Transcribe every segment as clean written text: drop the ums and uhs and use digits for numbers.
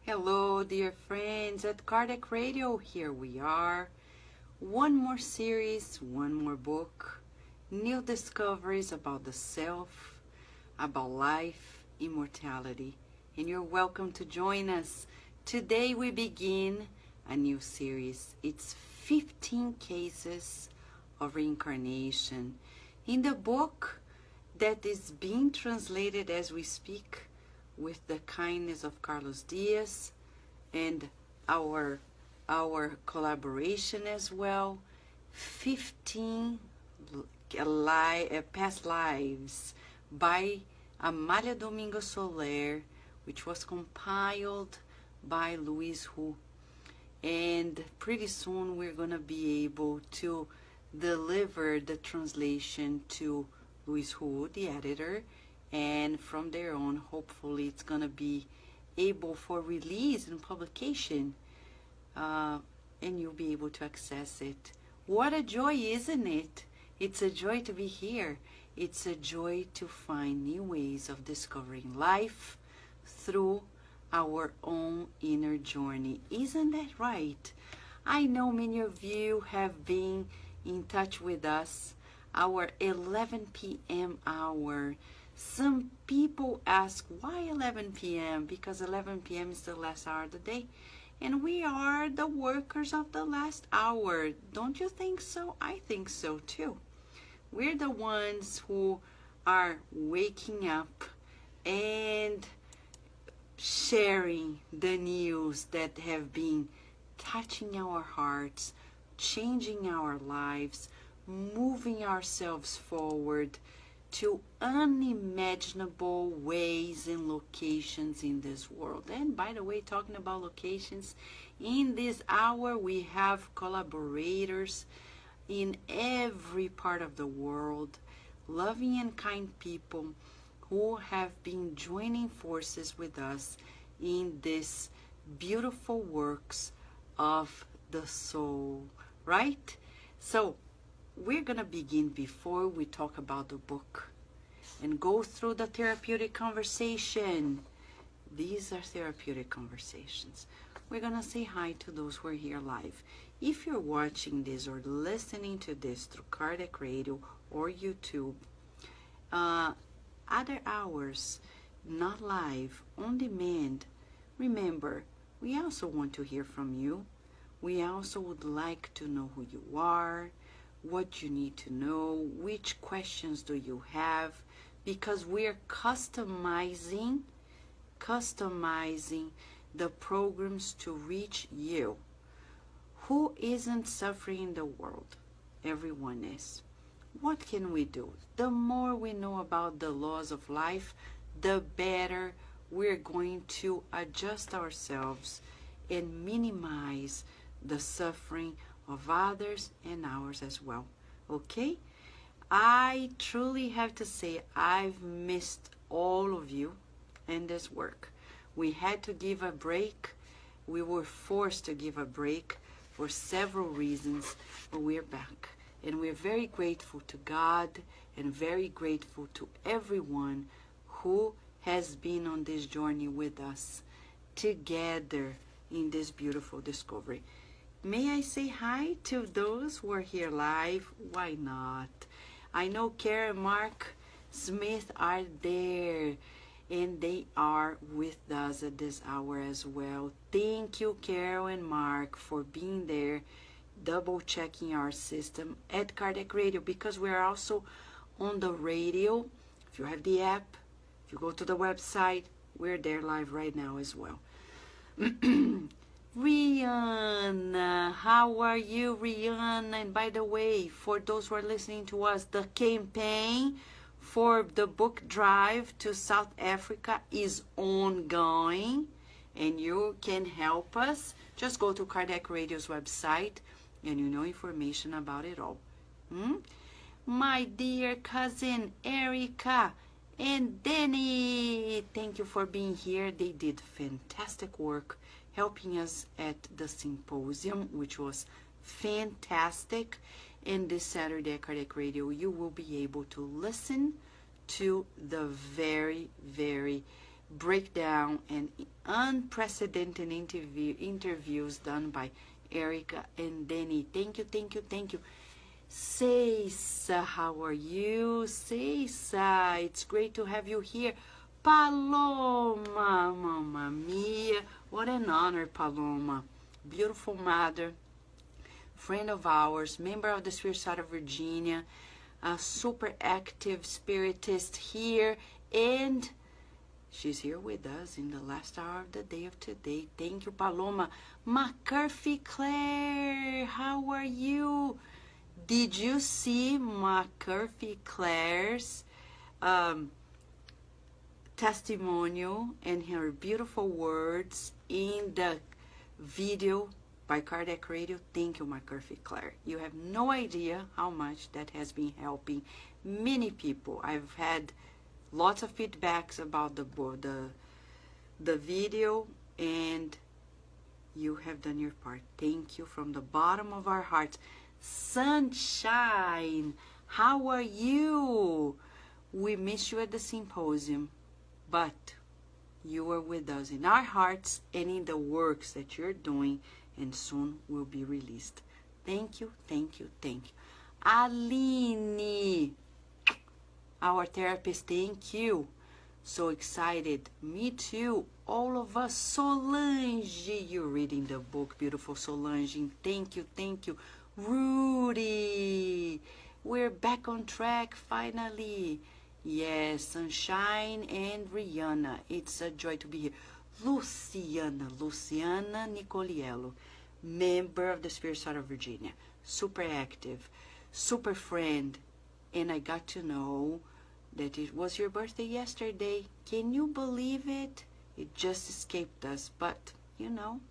Hello, dear friends at Cardiac Radio. Here we are. One more series, one more book, new discoveries about the self, about life, immortality. And you're welcome to join us. Today we begin a new series. It's 15 cases of reincarnation. In the book that is being translated as we speak, with the kindness of Carlos Diaz and our collaboration as well, 15 past lives by Amália Domingo Soler, which was compiled by Luis Hu. And pretty soon we're going to be able to deliver the translation to Luis Hu, the editor, and from there on, hopefully it's going to be able for release and publication, and you'll be able to access it. What a joy, isn't it? It's a joy to be here. It's a joy to find new ways of discovering life through our own inner journey. Isn't that right? I know many of you have been in touch with us, our 11 p.m. hour. Some people ask, why 11 p.m.? Because 11 p.m. is the last hour of the day. And we are the workers of the last hour. Don't you think so? I think so too. We're the ones who are waking up and sharing the news that have been touching our hearts, changing our lives, moving ourselves forward to unimaginable ways and locations in this world. And by the way, talking about locations, in this hour we have collaborators in every part of the world, loving and kind people who have been joining forces with us in this beautiful works of the soul, right? So we're going to begin before we talk about the book and go through the therapeutic conversation. These are therapeutic conversations. We're going to say hi to those who are here live. If you're watching this or listening to this through Cardiac Radio or YouTube, other hours, not live, on demand, remember, we also want to hear from you. We also would like to know who you are, what you need to know, which questions do you have, because we're customizing the programs to reach you. Who isn't suffering in the world? Everyone is. What can we do? The more we know about the laws of life, the better we're going to adjust ourselves and minimize the suffering of others and ours as well. Okay? I truly have to say I've missed all of you in this work. We had to give a break. We were forced to give a break for several reasons, but we're back. And we're very grateful to God and very grateful to everyone who has been on this journey with us together in this beautiful discovery. May I say hi to those who are here live? Why not? I know Karen and Mark Smith are there, and they are with us at this hour as well. Thank you, Carol and Mark, for being there, double checking our system at Cardiac Radio, because we're also on the radio. If you have the app, if you go to the website, we're there live right now as well. Rihanna, how are you, Rihanna? And by the way, for those who are listening to us, the campaign for the book drive to South Africa is ongoing, and you can help us. Just go to Cardiac Radio's website and you know information about it all. My dear cousin Erica and Danny, thank you for being here. They did fantastic work helping us at the symposium, which was fantastic. And this Saturday at Cardiac Radio, you will be able to listen to the very, very breakdown and unprecedented interviews done by Erica and Danny. Thank you, thank you, thank you. Ceisa, how are you? Ceisa, it's great to have you here. Paloma, mamma mia, what an honor, Paloma. Beautiful mother, friend of ours, member of the Spirit Side of Virginia, a super active spiritist here, and she's here with us in the last hour of the day of today. Thank you, Paloma. McCurfy Claire, how are you? Did you see McCurfy Claire's testimonial and her beautiful words in the video by Cardiac Radio? Thank you, McCurfy Claire. You have no idea how much that has been helping many people. I've had lots of feedbacks about the video, and you have done your part. Thank you from the bottom of our hearts. Sunshine, how are you? We miss you at the symposium, but you are with us in our hearts and in the works that you're doing, and soon will be released. Thank you, thank you, thank you. Aline, our therapist, thank you. So excited. Me too. All of us. Solange, you're reading the book. Beautiful Solange. Thank you, thank you. Rudy, we're back on track finally. Yes, Sunshine and Rihanna. It's a joy to be here. Luciana Nicoliello, member of the Spirit Side of Virginia. Super active, super friend. And I got to know that it was your birthday yesterday. Can you believe it? It just escaped us. But, you know,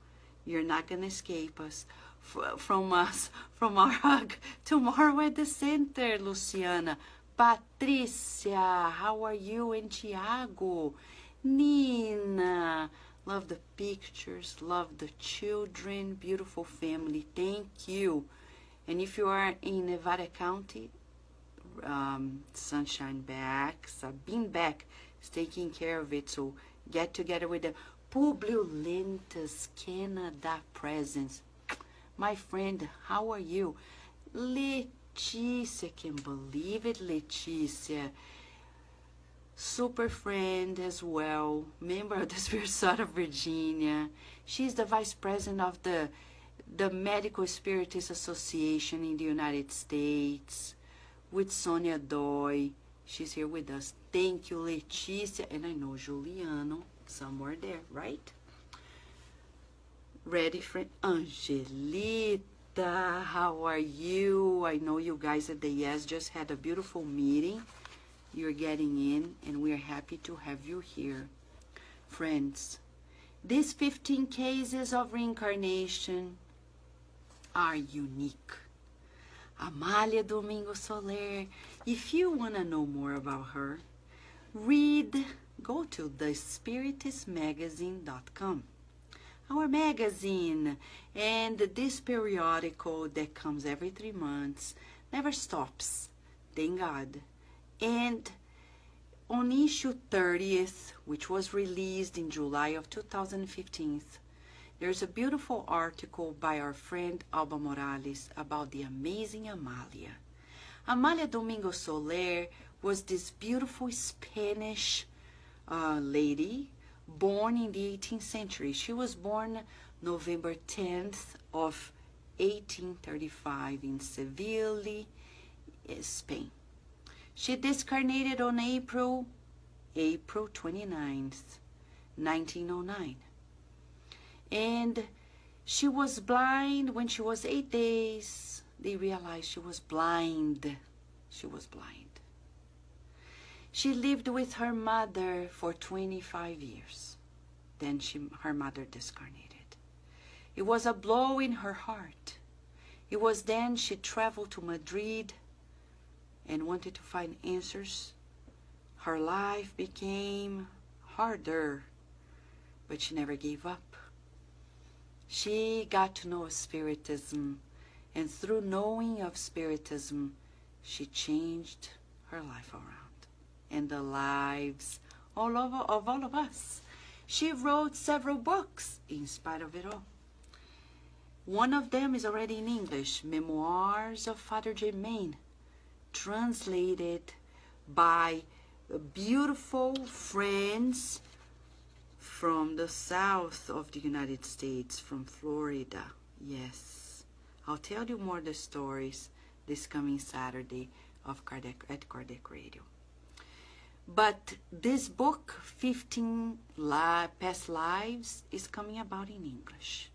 you're not going to escape us. From us, from our hug tomorrow at the center, Luciana. Patricia, how are you? And Tiago, Nina, love the pictures, love the children, beautiful family. Thank you. And if you are in Nevada County, Sunshine back, Sabine back is taking care of it. So get together with them. Publio Lentas, Canada presence. My friend, how are you? Leticia, can believe it, Leticia. Super friend as well, member of the Spirit Side of Virginia. She's the vice president of the Medical Spiritist Association in the United States with Sonia Doi. She's here with us. Thank you, Leticia. And I know Juliano, somewhere there, right? Ready, friend? Angelita, how are you? I know you guys at the Yes just had a beautiful meeting. You're getting in, and we're happy to have you here. Friends, these 15 cases of reincarnation are unique. Amália Domingo Soler, if you want to know more about her, go to thespiritistmagazine.com. Our magazine, and this periodical that comes every 3 months never stops, thank God. And on issue 30th, which was released in July of 2015, there's a beautiful article by our friend Alba Morales about the amazing Amália. Amália Domingo Soler was this beautiful Spanish lady born in the 18th century. She was born November 10th of 1835 in Seville, Spain. She discarnated on April 29th, 1909. And she was blind when she was 8 days. They realized she was blind. She was blind. She lived with her mother for 25 years. Then her mother discarnated. It was a blow in her heart. It was then she traveled to Madrid and wanted to find answers. Her life became harder, but she never gave up. She got to know Spiritism, and through knowing of Spiritism, she changed her life around and the lives all of us. She wrote several books in spite of it all. One of them is already in English, Memoirs of Father Germain, translated by beautiful friends from the south of the United States, from Florida. Yes, I'll tell you more of the stories this coming Saturday of at Kardec Radio. But this book, 15 Past Lives, is coming about in English.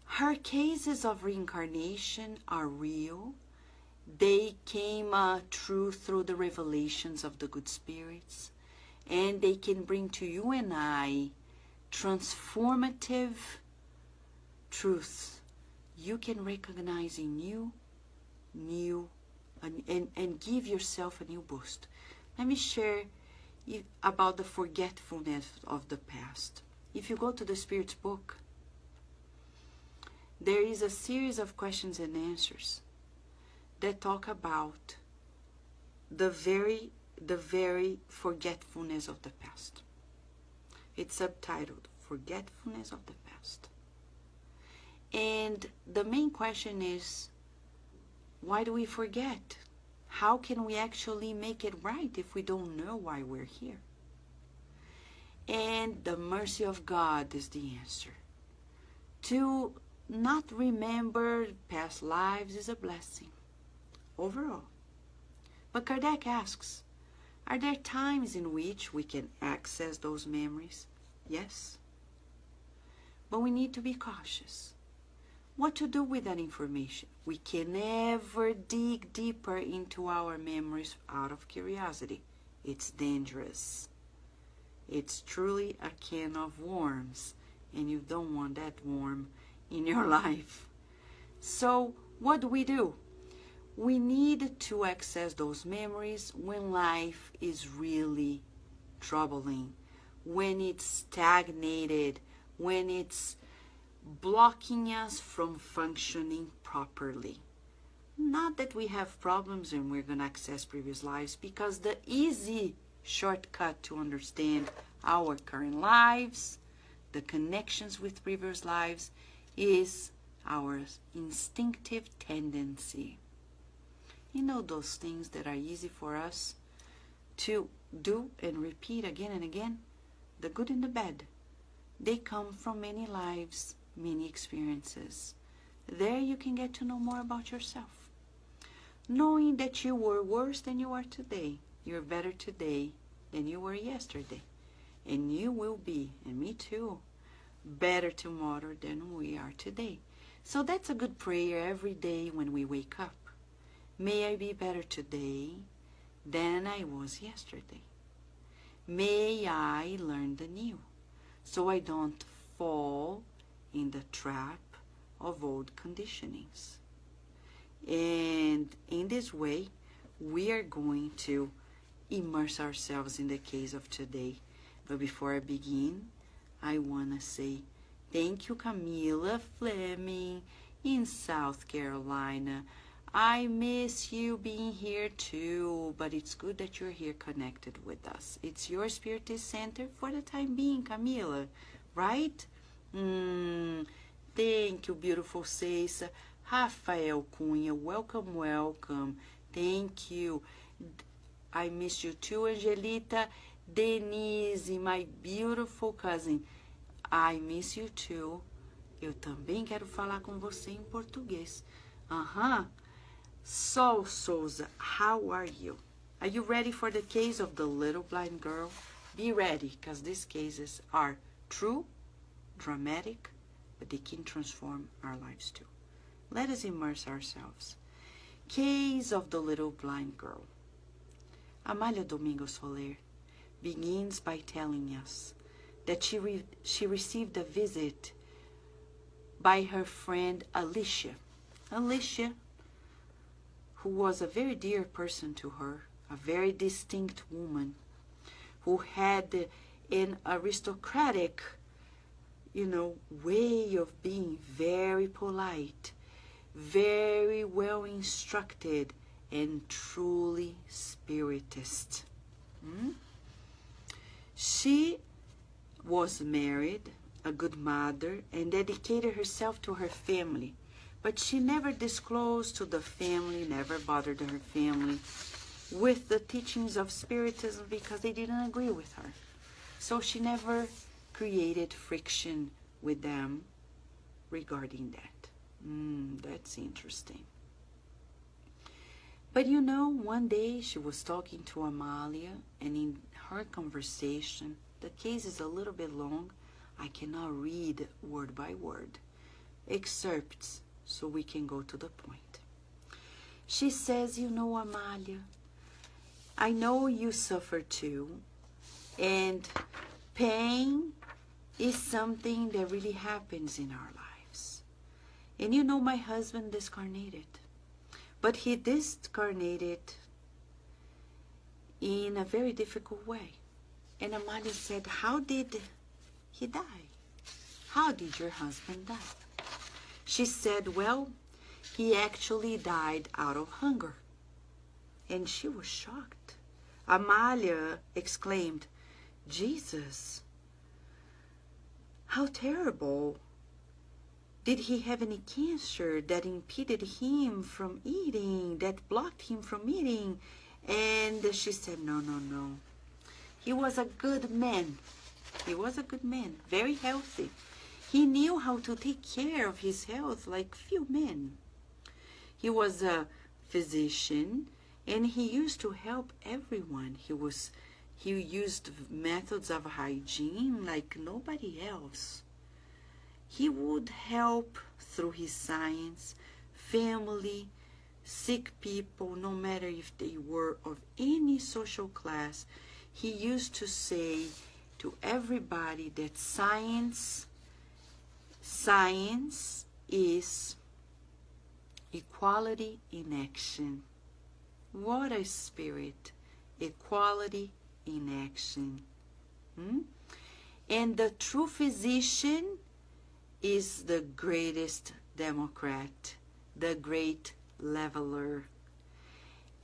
Her cases of reincarnation are real. They came true through the revelations of the good spirits, and they can bring to you and I transformative truths. You can recognize in you, and give yourself a new boost. Let me share about the forgetfulness of the past. If you go to the Spirit's book, there is a series of questions and answers that talk about the very forgetfulness of the past. It's subtitled Forgetfulness of the Past. And the main question is, why do we forget? How can we actually make it right if we don't know why we're here? And the mercy of God is the answer. To not remember past lives is a blessing overall. But Kardec asks, are there times in which we can access those memories? Yes. But we need to be cautious. What to do with that information? We can never dig deeper into our memories out of curiosity. It's dangerous. It's truly a can of worms, and you don't want that worm in your life. So what do? We need to access those memories when life is really troubling, when it's stagnated, when it's blocking us from functioning properly. Not that we have problems and we're going to access previous lives, because the easy shortcut to understand our current lives, the connections with previous lives, is our instinctive tendency. You know, those things that are easy for us to do and repeat again and again, the good and the bad. They come from many lives, many experiences. There you can get to know more about yourself. Knowing that you were worse than you are today. You're better today than you were yesterday. And you will be, and me too, better tomorrow than we are today. So that's a good prayer every day when we wake up. May I be better today than I was yesterday. May I learn the new, so I don't fall in the trap of old conditionings. And in this way, we are going to immerse ourselves in the case of today. But before I begin, I want to say thank you, Camila Fleming in South Carolina. I miss you being here too, but it's good that you're here connected with us. It's your Spiritist Center for the time being, Camila, right? Thank you, beautiful Ceisa. Rafael Cunha, welcome, welcome. Thank you. I miss you too, Angelita. Denise, my beautiful cousin. I miss you too. Eu também quero falar com você em português. Sol Souza, how are you? Are you ready for the case of the little blind girl? Be ready, because these cases are true, dramatic, but they can transform our lives too. Let us immerse ourselves. Case of the little blind girl. Amália Domingos Soler begins by telling us that she received a visit by her friend Alicia. Alicia, who was a very dear person to her, a very distinct woman, who had an aristocratic, way of being very polite, very well instructed, and truly spiritist. She was married, a good mother, and dedicated herself to her family. But she never disclosed to the family, never bothered her family with the teachings of Spiritism because they didn't agree with her. So she never created friction with them regarding that. That's interesting. But you know, one day she was talking to Amalia, and in her conversation, the case is a little bit long. I cannot read word by word. Excerpts, so we can go to the point. She says, you know, Amalia, I know you suffer too, and pain is something that really happens in our lives. And you know, my husband discarnated, but he discarnated in a very difficult way. And Amalia said, how did he die? How did your husband die? She said, well, he actually died out of hunger. And she was shocked. Amalia exclaimed, Jesus, how terrible. Did he have any cancer that impeded him from eating, that blocked him from eating? And she said, no, no, no. He was a good man. He was a good man, very healthy. He knew how to take care of his health like few men. He was a physician, and he used to help everyone. He used methods of hygiene like nobody else. He would help through his science, family, sick people, no matter if they were of any social class. He used to say to everybody that science is equality in action. What a spirit. Equality in action. And the true physician is the greatest democrat, the great leveler.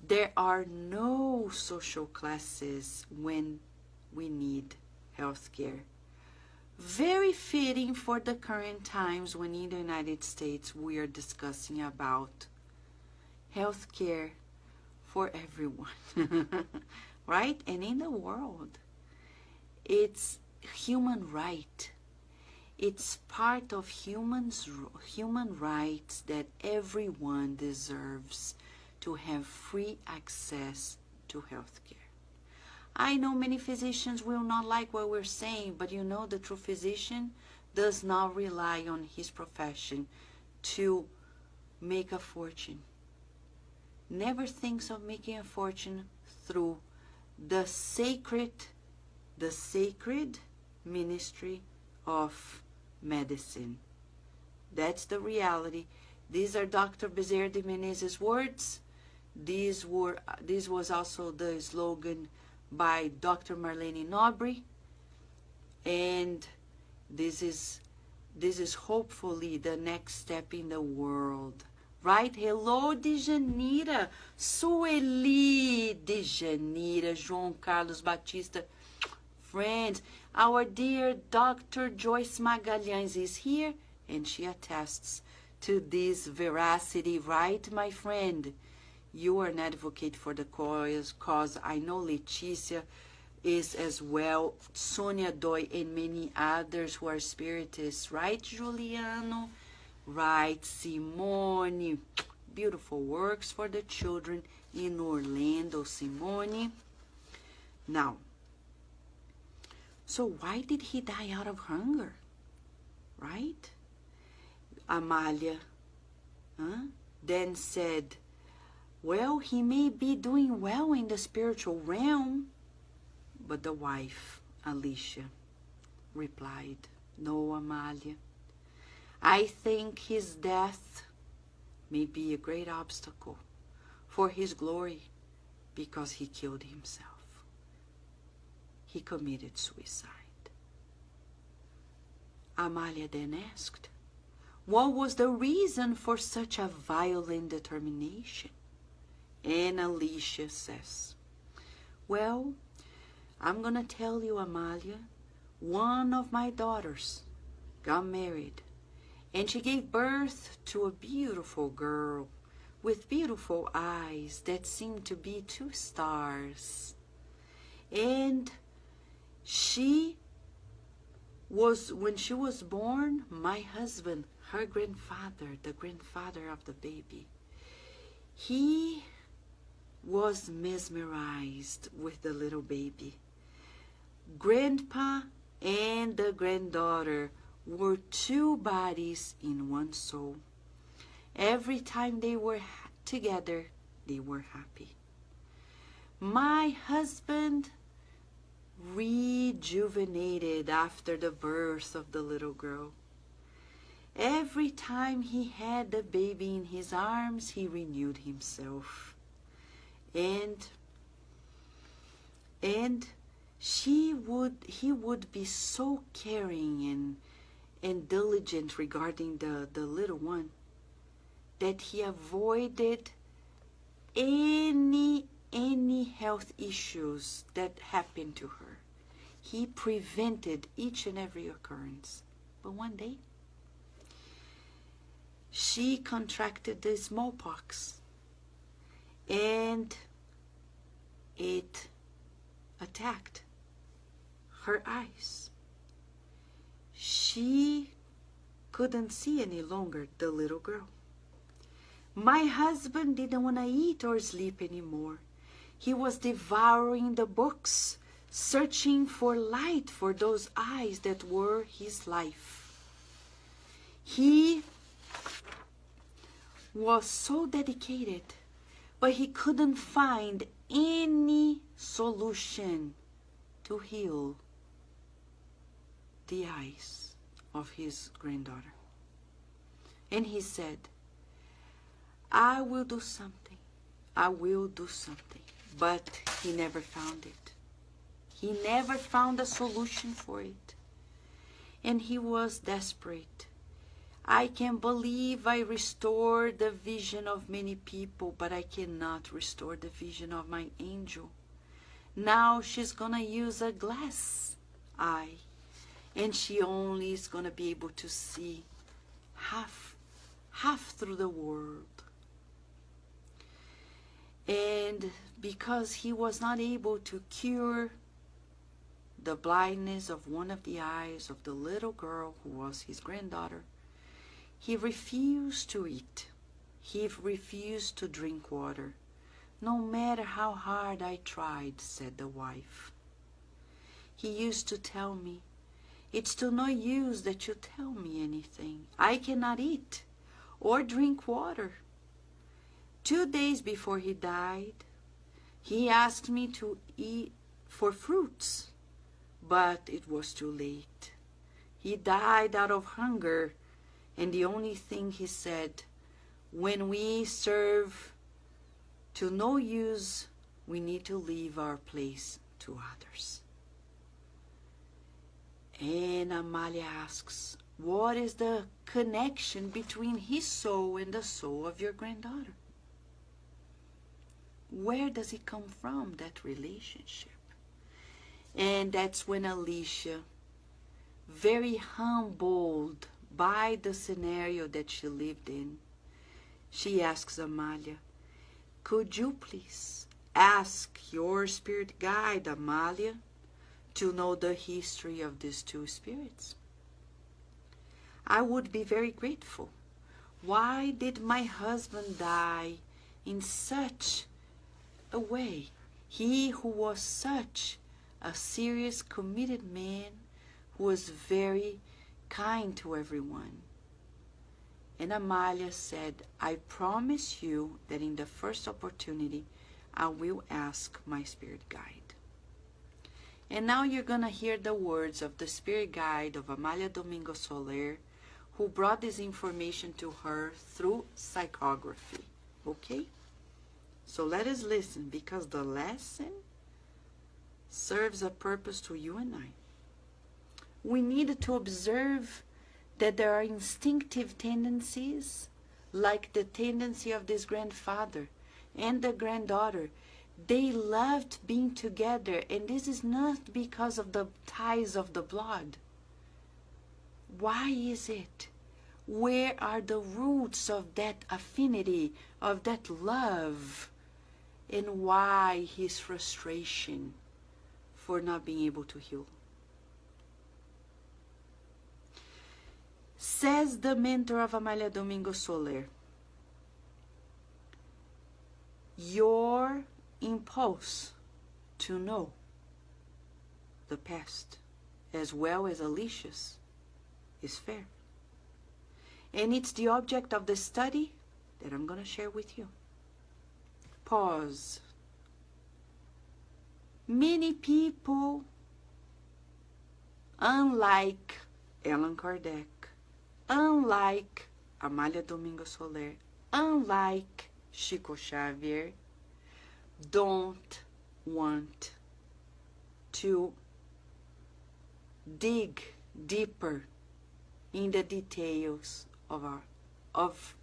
There are no social classes when we need health care. Very fitting for the current times when in the United States we are discussing about health care for everyone, right? And in the world, it's human right. It's part of human rights that everyone deserves to have free access to health care. I know many physicians will not like what we're saying, but you know, the true physician does not rely on his profession to make a fortune. Never thinks of making a fortune through the sacred ministry of medicine. That's the reality. These are Dr. Bezerra de Menezes' words. This was also the slogan by Dr. Marlene Nobre, and this is hopefully the next step in the world, right? Hello, Dejanira, Sueli, Dejanira, João Carlos Batista, friends. Our dear Dr. Joyce Magalhães is here, and she attests to this veracity, right, my friend? You are an advocate for the cause. I know Leticia is as well, Sonia Doi, and many others who are spiritists, right, Juliano? Right, Simone. Beautiful works for the children in Orlando, Simone. Now, so why did he die out of hunger, right? Amalia then said, well, he may be doing well in the spiritual realm. But the wife, Alicia, replied, no, Amalia. I think his death may be a great obstacle for his glory because he killed himself. He committed suicide. Amalia then asked, what was the reason for such a violent determination? And Alicia says, well, I'm going to tell you, Amalia, one of my daughters got married, and she gave birth to a beautiful girl with beautiful eyes that seemed to be two stars. And when she was born, my husband, her grandfather, the grandfather of the baby, he was mesmerized with the little baby. Grandpa and the granddaughter were two bodies in one soul. Every time they were together, they were happy. My husband rejuvenated after the birth of the little girl. Every time he had the baby in his arms, he renewed himself. And he would be so caring and diligent regarding the little one that he avoided any health issues that happened to her. He prevented each and every occurrence. But one day, she contracted the smallpox, and it attacked her eyes. She couldn't see any longer the little girl. My husband didn't want to eat or sleep anymore. He was devouring the books, searching for light for those eyes that were his life. He was so dedicated, but he couldn't find any solution to heal the eyes of his granddaughter. And he said, I will do something. I will do something. But he never found it. He never found a solution for it. And he was desperate. I can believe I restored the vision of many people, but I cannot restore the vision of my angel. Now she's gonna use a glass eye, and she only is gonna be able to see half through the world. And because he was not able to cure the blindness of one of the eyes of the little girl who was his granddaughter, he refused to eat. He refused to drink water. No matter how hard I tried, said the wife. He used to tell me, it's to no use that you tell me anything. I cannot eat or drink water. 2 days before he died, he asked me to eat for fruits, but it was too late. He died out of hunger, and the only thing he said, when we serve to no use, we need to leave our place to others. And Amalia asks, what is the connection between his soul and the soul of your granddaughter? Where does it come from, that relationship? And that's when Alicia, very humbled by the scenario that she lived in, she asks Amalia, could you please ask your spirit guide, Amalia, to know the history of these two spirits? I would be very grateful. Why did my husband die in such a way? He who was such a serious, committed man, who was very kind to everyone. And Amalia said, I promise you that in the first opportunity, I will ask my spirit guide. And now you're going to hear the words of the spirit guide of Amalia Domingo Soler, who brought this information to her through psychography. Okay? So let us listen, because the lesson serves a purpose to you and I. We need to observe that there are instinctive tendencies, like the tendency of this grandfather and the granddaughter, They loved being together, and this is not because of the ties of the blood. Why is it? Where are the roots of that affinity, of that love? And why his frustration for not being able to heal? Says the mentor of Amália Domingos Soler, your impulse to know the past as well as Alicia's is fair. And it's the object of the study that I'm going to share with you. Pause. Many people, unlike Allan Kardec, unlike Amália Domingos Soler, unlike Chico Xavier, don't want to dig deeper in the details of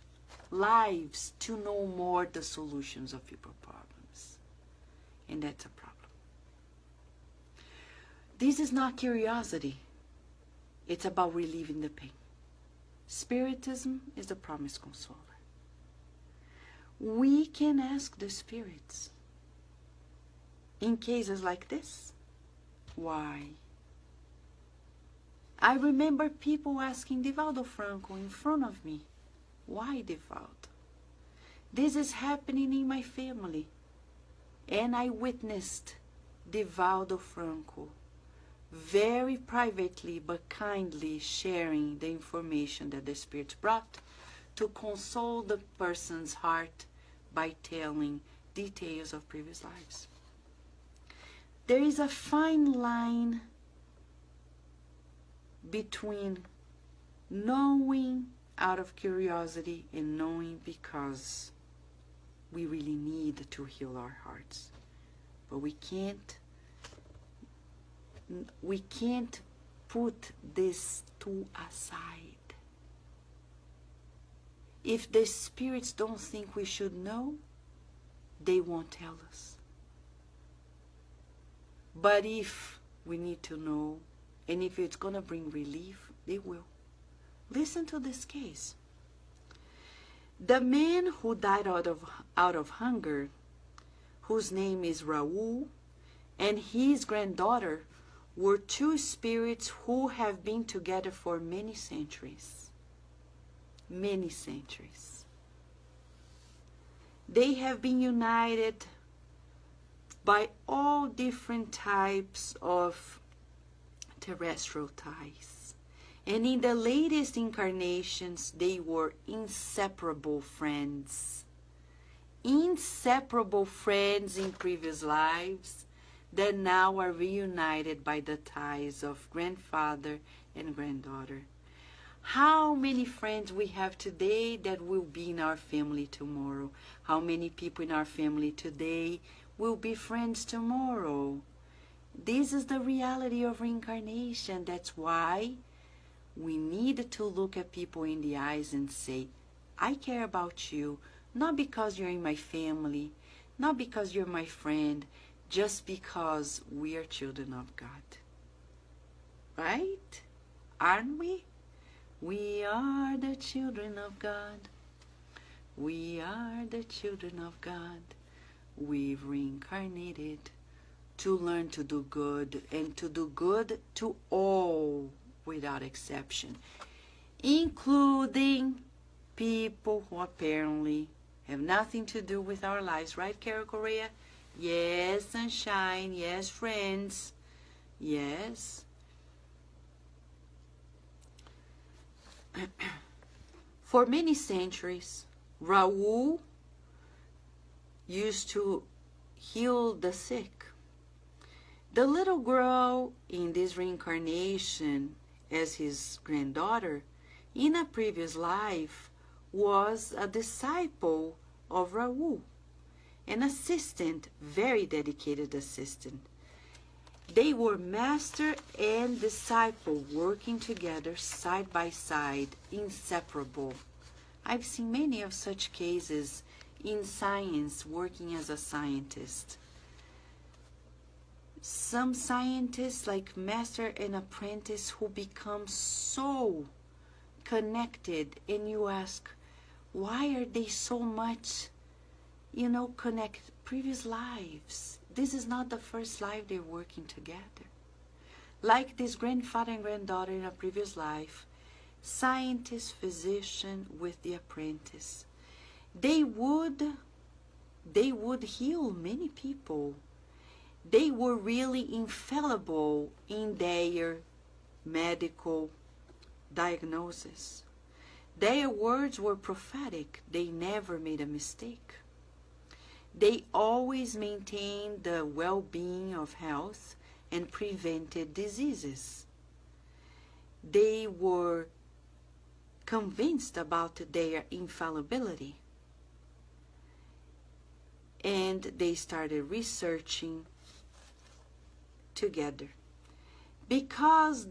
lives to know more the solutions of people's problems. And that's a problem. This is not curiosity. It's about relieving the pain. Spiritism is the promised consoler. We can ask the spirits in cases like this, why? I remember people asking Divaldo Franco in front of me, why Divaldo? This is happening in my family. And I witnessed Divaldo Franco very privately but kindly sharing the information that the spirits brought to console the person's heart by telling details of previous lives. There is a fine line between knowing out of curiosity and knowing because we really need to heal our hearts. But we can't put this two aside. If the spirits don't think we should know, they won't tell us. But if we need to know, and if it's going to bring relief, they will. Listen to this case. The man who died out of hunger, whose name is Raul, and his granddaughter were two spirits who have been together for many centuries. Many centuries. They have been united by all different types of terrestrial ties. And in the latest incarnations, they were inseparable friends. Inseparable friends in previous lives that now are reunited by the ties of grandfather and granddaughter. How many friends we have today that will be in our family tomorrow? How many people in our family today will be friends tomorrow? This is the reality of reincarnation. That's why we need to look at people in the eyes and say, I care about you, not because you're in my family, not because you're my friend, just because we are children of God. Right? Aren't we? We are the children of God. We are the children of God. We've reincarnated to learn to do good, and to do good to all without exception, including people who apparently have nothing to do with our lives. Right, Carol Correa? Yes, sunshine. Yes, friends. Yes. For many centuries, Raul used to heal the sick. The little girl in this reincarnation as his granddaughter, in a previous life, was a disciple of Raul, an assistant, very dedicated assistant. They were master and disciple working together side by side, inseparable. I've seen many of such cases in science, working as a scientist. Some scientists, like master and apprentice, who become so connected, and you ask, why are they so much, connect previous lives? This is not the first life they're working together. Like this grandfather and granddaughter in a previous life, scientist, physician with the apprentice. They would heal many people. They were really infallible in their medical diagnosis. Their words were prophetic. They never made a mistake. They always maintained the well-being of health and prevented diseases. They were convinced about their infallibility. And they started researching together. Because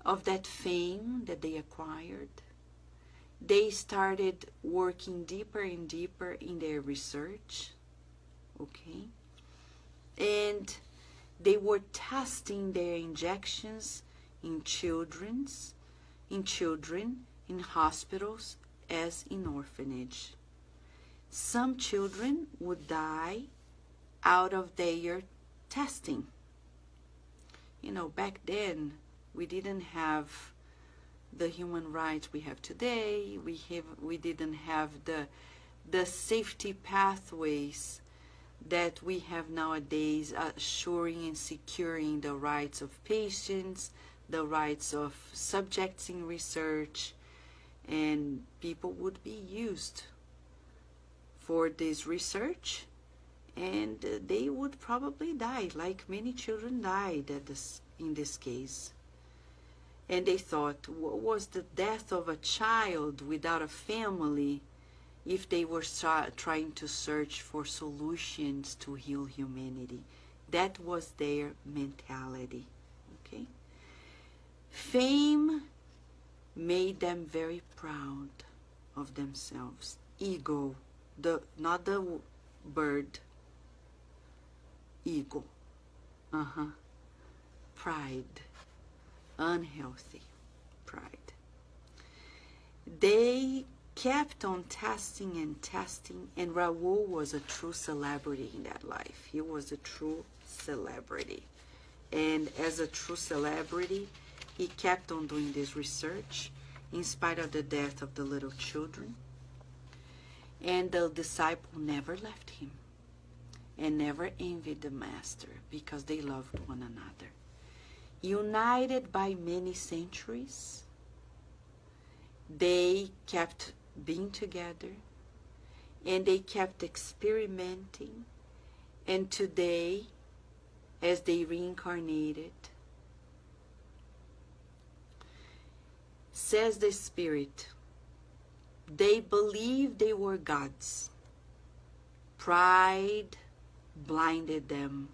of that fame that they acquired, they started working deeper and deeper in their research, okay? And they were testing their injections in children, in hospitals, as in orphanage. Some children would die out of their testing. Back then, we didn't have the human rights we have today. We didn't have the safety pathways that we have nowadays, assuring and securing the rights of patients, the rights of subjects in research, and people would be used for this research, and they would probably die, like many children died in this case. And they thought, what was the death of a child without a family if they were trying to search for solutions to heal humanity? That was their mentality, okay? Fame made them very proud of themselves. Ego, not the bird, ego, pride, unhealthy pride. They kept on testing, and Raul was a true celebrity in that life. He was a true celebrity. And as a true celebrity, he kept on doing this research in spite of the death of the little children. And the disciple never left him and never envied the master, because they loved one another. United by many centuries, they kept being together, and they kept experimenting. And today, as they reincarnated, says the Spirit, they believed they were gods. Pride blinded them.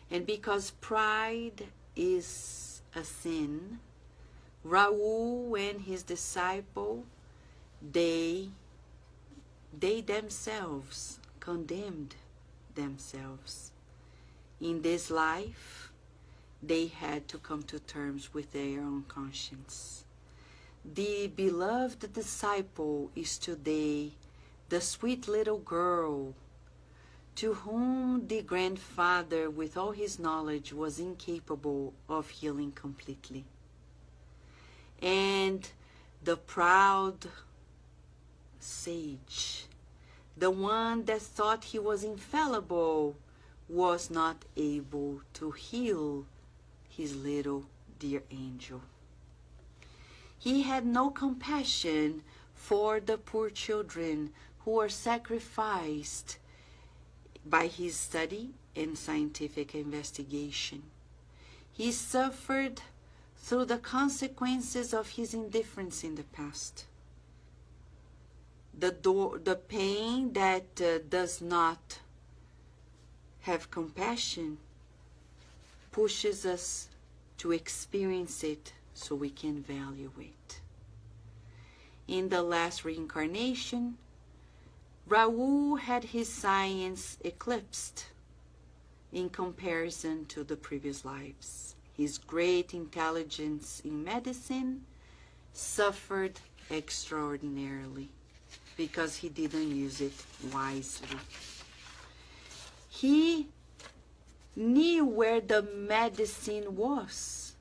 And because pride is a sin, Raul and his disciple, they themselves condemned themselves. In this life, they had to come to terms with their own conscience. The beloved disciple is today the sweet little girl to whom the grandfather, with all his knowledge, was incapable of healing completely. And the proud sage, the one that thought he was infallible, was not able to heal his little dear angel. He had no compassion for the poor children who were sacrificed by his study and scientific investigation. He suffered through the consequences of his indifference in the past. The pain that does not have compassion pushes us to experience it so we can value it. in the last reincarnation, Raul had his science eclipsed in comparison to the previous lives. His great intelligence in medicine suffered extraordinarily because he didn't use it wisely. He knew where the medicine was,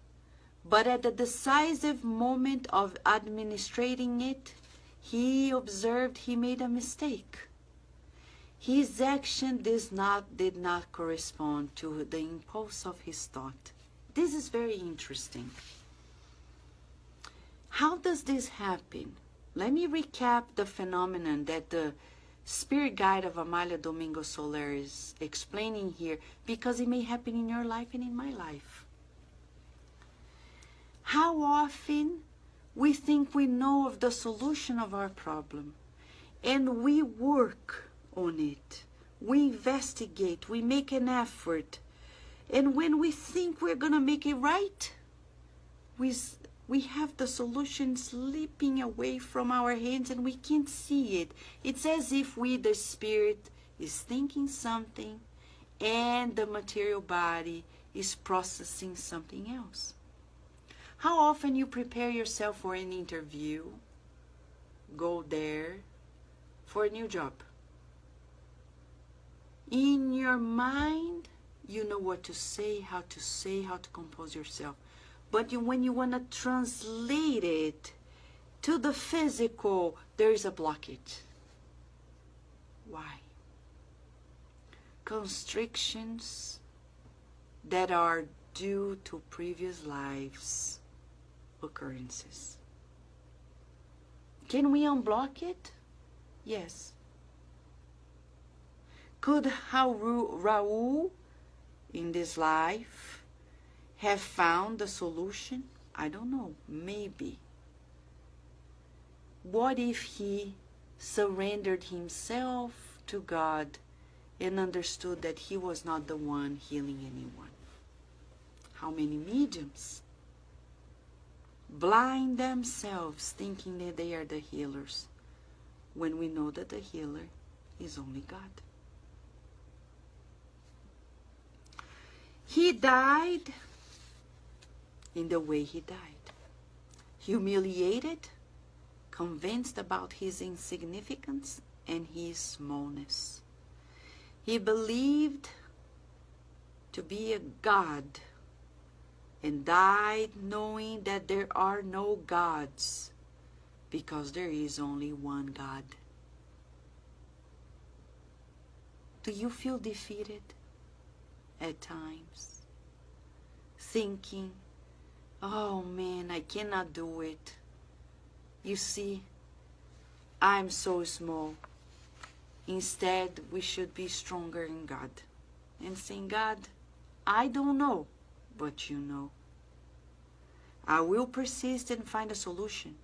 but at the decisive moment of administrating it, he observed he made a mistake. His action did not correspond to the impulse of his thought. This is very interesting. How does this happen? Let me recap the phenomenon that the spirit guide of Amália Domingo Soler is explaining here, because it may happen in your life and in my life. How often we think we know of the solution of our problem, and we work on it, we investigate, we make an effort, and when we think we're gonna make it right, we have the solution slipping away from our hands and we can't see it. It's as if the spirit is thinking something and the material body is processing something else. How often you prepare yourself for an interview, go there for a new job. In your mind, you know what to say, how to compose yourself. But when you want to translate it to the physical, there is a blockage. Why? Constrictions that are due to previous lives' occurrences. Can we unblock it? Yes. Could Raul in this life have found the solution? I don't know. Maybe. What if he surrendered himself to God and understood that he was not the one healing anyone? How many mediums blind themselves thinking that they are the healers, when we know that the healer is only God? He died in the way he died, humiliated, convinced about his insignificance and his smallness. He believed to be a god and died knowing that there are no gods, because there is only one God. Do you feel defeated at times, thinking, oh man, I cannot do it? You see, I'm so small. Instead, we should be stronger in God and saying, God, I don't know, but you know. I will persist and find a solution.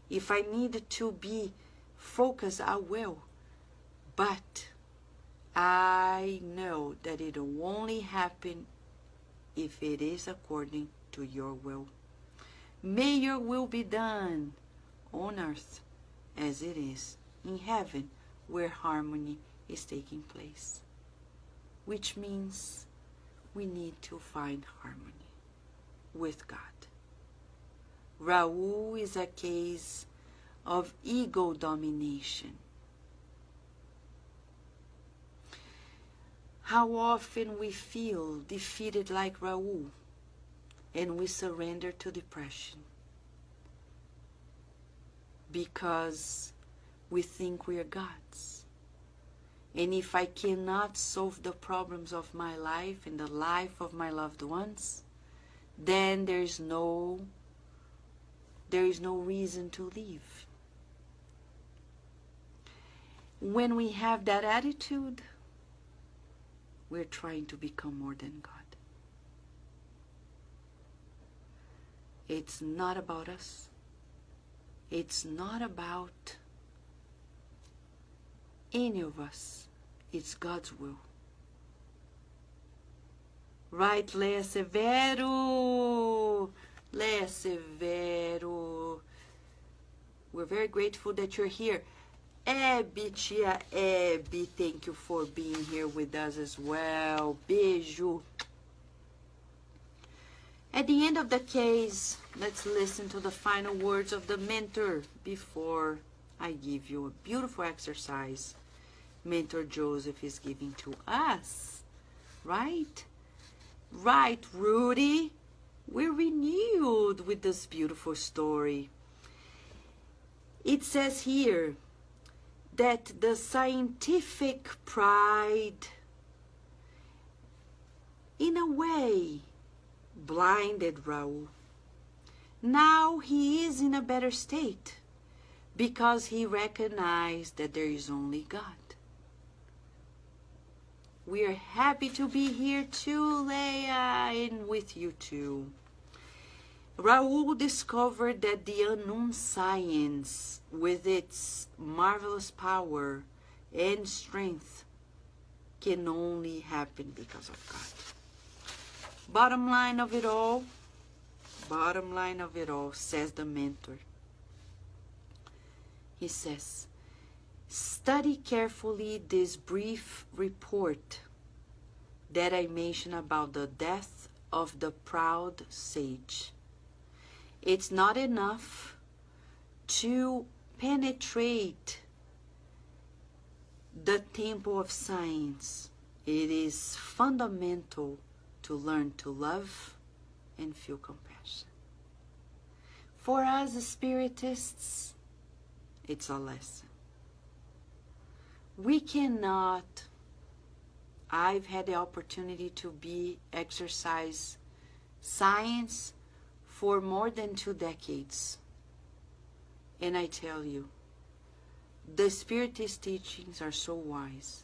If I need to be focused, I will. But I know that it will only happen if it is according to your will. May your will be done on earth as it is in heaven, where harmony is taking place. Which means we need to find harmony with God. Raul is a case of ego domination. How often we feel defeated like Raul, and we surrender to depression because we think we are gods. And if I cannot solve the problems of my life and the life of my loved ones, then there is no reason to live. When we have that attitude, we're trying to become more than God. It's not about us. It's not about any of us. It's God's will. Right, Lea Severo? Lea Severo. We're very grateful that you're here. Abby, tia Abby, thank you for being here with us as well. Beijo. At the end of the case, let's listen to the final words of the mentor before I give you a beautiful exercise Mentor Joseph is giving to us. Right? Right, Rudy? We're renewed with this beautiful story. It says here that the scientific pride, in a way, blinded Raul. Now he is in a better state because he recognized that there is only God. We are happy to be here too, Leia, and with you too. Raul discovered that the unknown science, with its marvelous power and strength, can only happen because of God. Bottom line of it all, says the mentor. He says, study carefully this brief report that I mentioned about the death of the proud sage. It's not enough to penetrate the temple of science. It is fundamental to learn to love and feel compassion. For us spiritists, it's a lesson. We cannot, I've had the opportunity to exercise science for more than 2 decades. And I tell you, the Spiritist teachings are so wise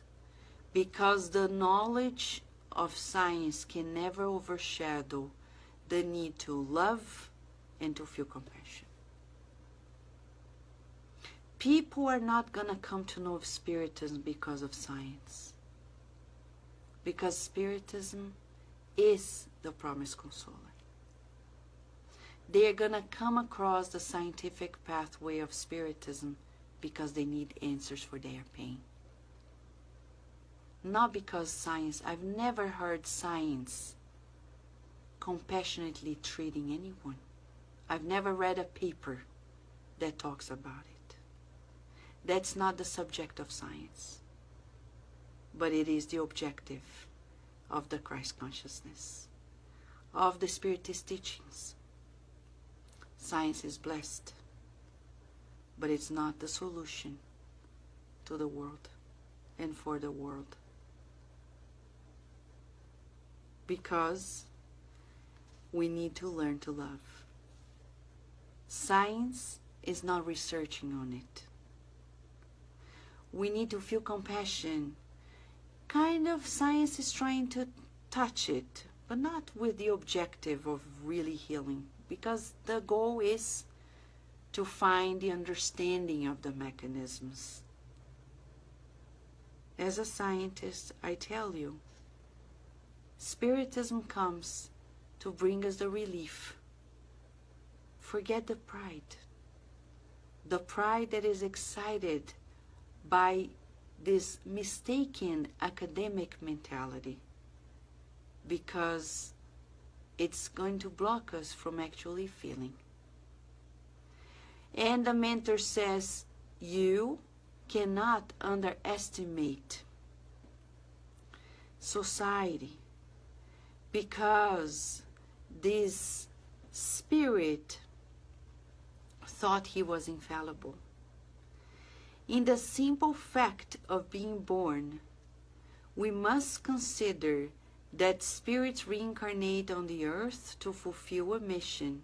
because the knowledge of science can never overshadow the need to love and to feel compassion. People are not going to come to know Spiritism because of science. Because Spiritism is the promised consoler. They are going to come across the scientific pathway of Spiritism because they need answers for their pain. Not because science, I've never heard science compassionately treating anyone. I've never read a paper that talks about it. That's not the subject of science, but it is the objective of the Christ consciousness, of the Spiritist teachings. Science is blessed, but it's not the solution to the world and for the world. Because we need to learn to love. Science is not researching on it. We need to feel compassion. Kind of science is trying to touch it, but not with the objective of really healing, because the goal is to find the understanding of the mechanisms. As a scientist, I tell you, Spiritism comes to bring us the relief. Forget the pride. The pride that is excited by this mistaken academic mentality, because it's going to block us from actually feeling. And the mentor says, you cannot underestimate society, because this spirit thought he was infallible. In the simple fact of being born, we must consider that spirits reincarnate on the earth to fulfill a mission,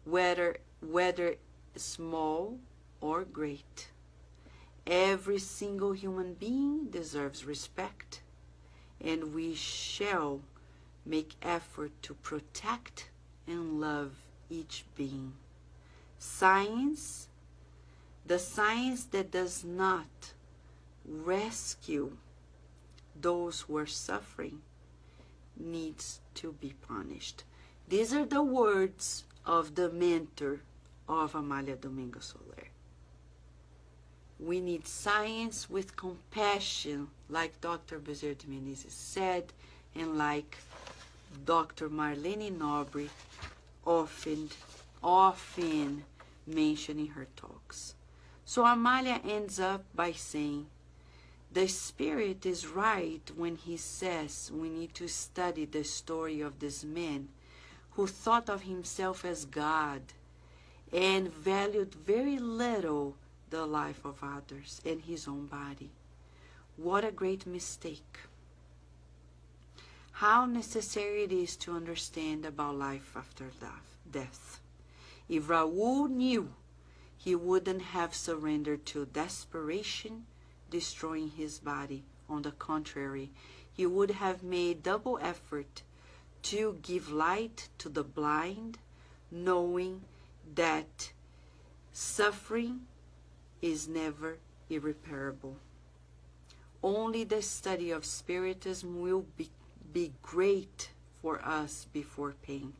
whether small or great. Every single human being deserves respect, and we shall make effort to protect and love each being. Science, the science that does not rescue those who are suffering, needs to be punished. These are the words of the mentor of Amália Domingues Soler. We need science with compassion, like Dr. Bezerra de Menezes said, and like Dr. Marlene Nobre often mention in her talks. So Amália ends up by saying, the Spirit is right when he says we need to study the story of this man who thought of himself as God and valued very little the life of others and his own body. What a great mistake. How necessary it is to understand about life after death. If Raoul knew, he wouldn't have surrendered to desperation, destroying his body. On the contrary, he would have made double effort to give light to the blind, knowing that suffering is never irreparable. Only the study of Spiritism will be great for us before pain.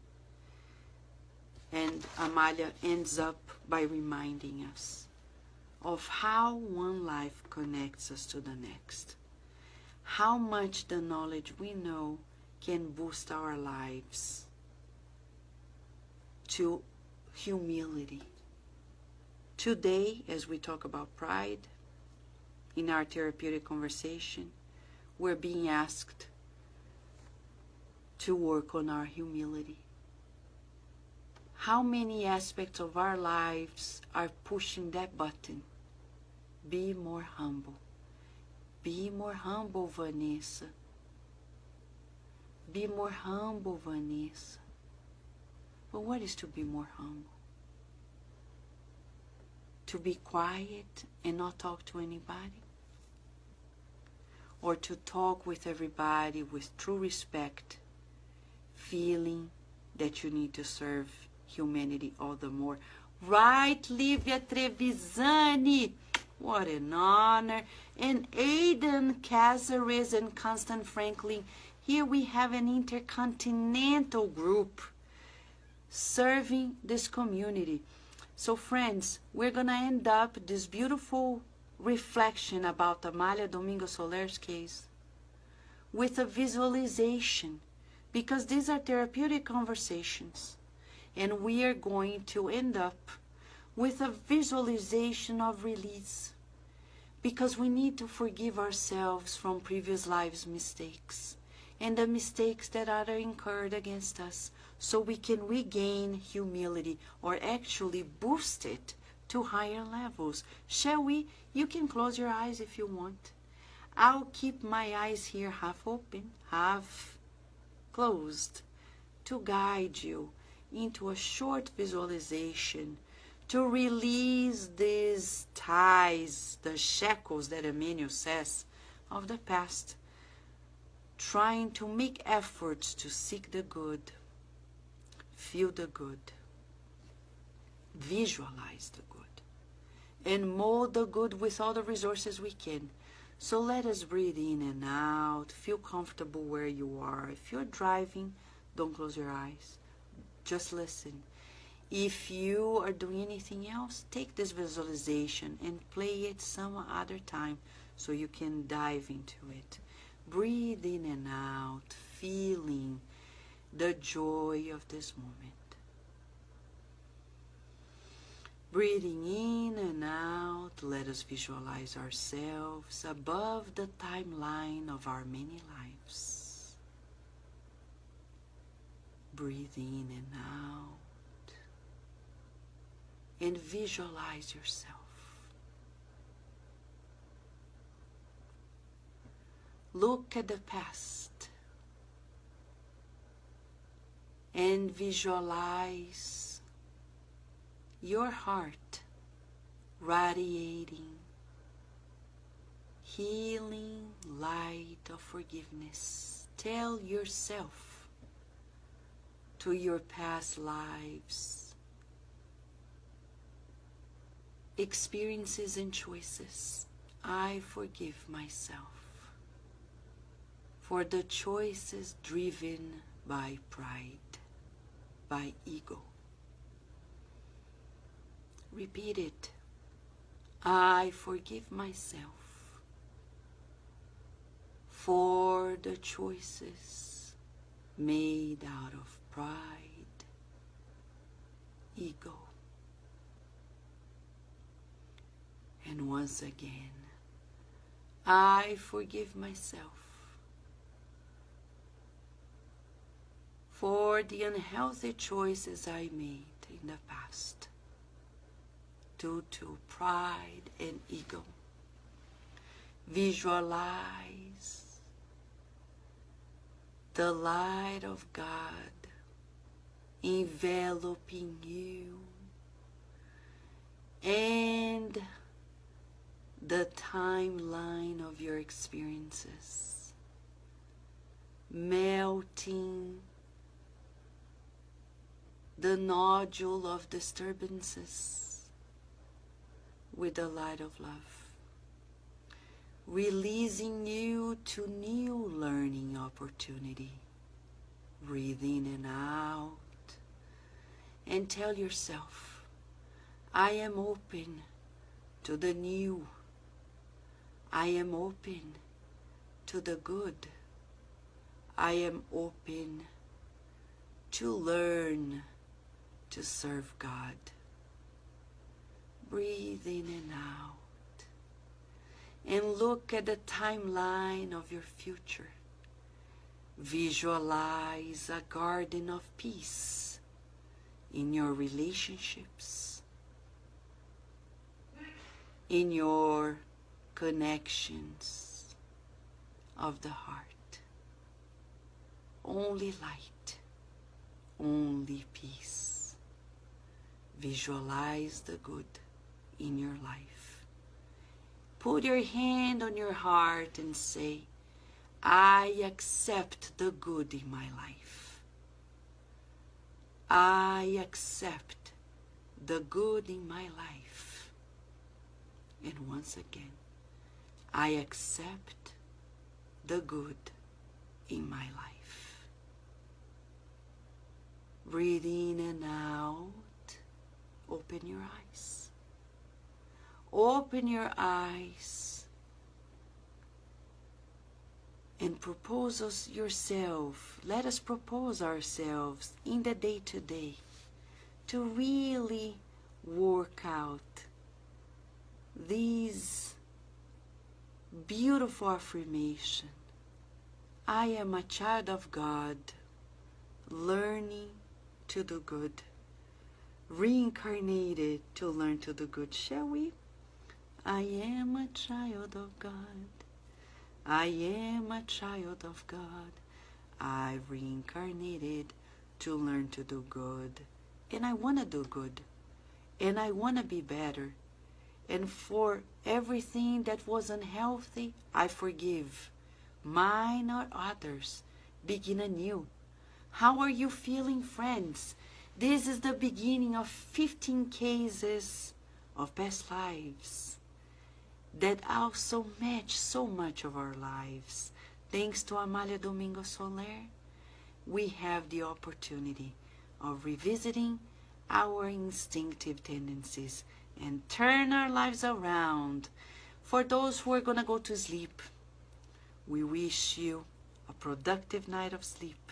And Amália ends up by reminding us of how one life connects us to the next. How much the knowledge we know can boost our lives to humility. Today, as we talk about pride, in our therapeutic conversation, we're being asked to work on our humility. How many aspects of our lives are pushing that button? Be more humble. Be more humble, Vanessa. Be more humble, Vanessa. But what is to be more humble? To be quiet and not talk to anybody? Or to talk with everybody with true respect, feeling that you need to serve humanity all the more? Right, Lívia Trevisani? What an honor. And Aidan Cazares and Constant Franklin. Here we have an intercontinental group serving this community. So friends, we're going to end up this beautiful reflection about Amália Domingues Soler's case with a visualization, because these are therapeutic conversations. And we are going to end up with a visualization of release, because we need to forgive ourselves from previous lives' mistakes and the mistakes that are incurred against us, so we can regain humility, or actually boost it to higher levels. Shall we? You can close your eyes if you want. I'll keep my eyes here half open, half closed, to guide you into a short visualization to release these ties, the shackles that Emmanuel says of the past, trying to make efforts to seek the good, feel the good, visualize the good, and mold the good with all the resources we can. So let us breathe in and out, feel comfortable where you are. If you're driving, don't close your eyes, just listen. If you are doing anything else, take this visualization and play it some other time so you can dive into it. Breathe in and out, feeling the joy of this moment. Breathing in and out, let us visualize ourselves above the timeline of our many lives. Breathe in and out, and visualize yourself. Look at the past and visualize your heart radiating healing light of forgiveness. Tell yourself to your past lives, experiences and choices, I forgive myself for the choices driven by pride, by ego. Repeat it. I forgive myself for the choices made out of pride, ego. And once again, I forgive myself for the unhealthy choices I made in the past due to pride and ego. Visualize the light of God enveloping you and the timeline of your experiences melting the nodule of disturbances with the light of love, releasing you to new learning opportunity. Breathe in and out and tell yourself, I am open to the new. I am open to the good. I am open to learn to serve God. Breathe in and out and look at the timeline of your future. Visualize a garden of peace in your relationships, in your connections of the heart. Only light, only peace. Visualize the good in your life. Put your hand on your heart and say, I accept the good in my life. I accept the good in my life. And once again, I accept the good in my life. Breathe in and out. Open your eyes. Open your eyes and propose yourself. Let us propose ourselves in the day-to-day to really work out these beautiful affirmation. I am a child of God, learning to do good, reincarnated to learn to do good. Shall we? I am a child of God. I am a child of God. I reincarnated to learn to do good. And I want to do good. And I want to be better. And for everything that was unhealthy, I forgive. Mine or others. Begin anew. How are you feeling, friends? This is the beginning of 15 cases of past lives that also match so much of our lives. Thanks to Amália Domingo Soler, we have the opportunity of revisiting our instinctive tendencies and turn our lives around. For those who are going to go to sleep, we wish you a productive night of sleep,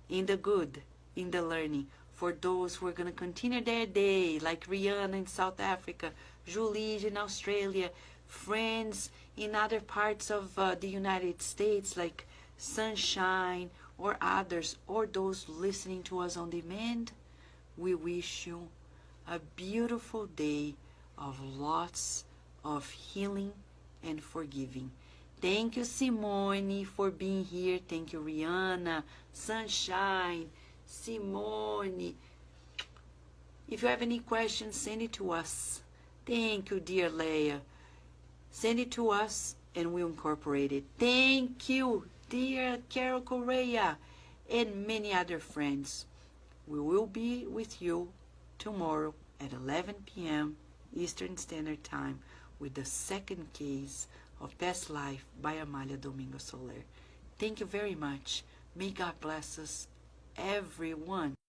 in the good, in the learning. For those who are going to continue their day, like Rihanna in South Africa, Julie in Australia, friends in other parts of the United States, like Sunshine or others, or those listening to us on demand, we wish you a beautiful day of lots of healing and forgiving. Thank you, Simone, for being here. Thank you, Rihanna, Sunshine, Simone. If you have any questions, send it to us. Thank you, dear Leah. Send it to us and we'll incorporate it. Thank you, dear Carol Correa, and many other friends. We will be with you tomorrow at 11 p.m. Eastern Standard Time with the second case of Past Life by Amália Domingo Soler. Thank you very much. May God bless us, everyone.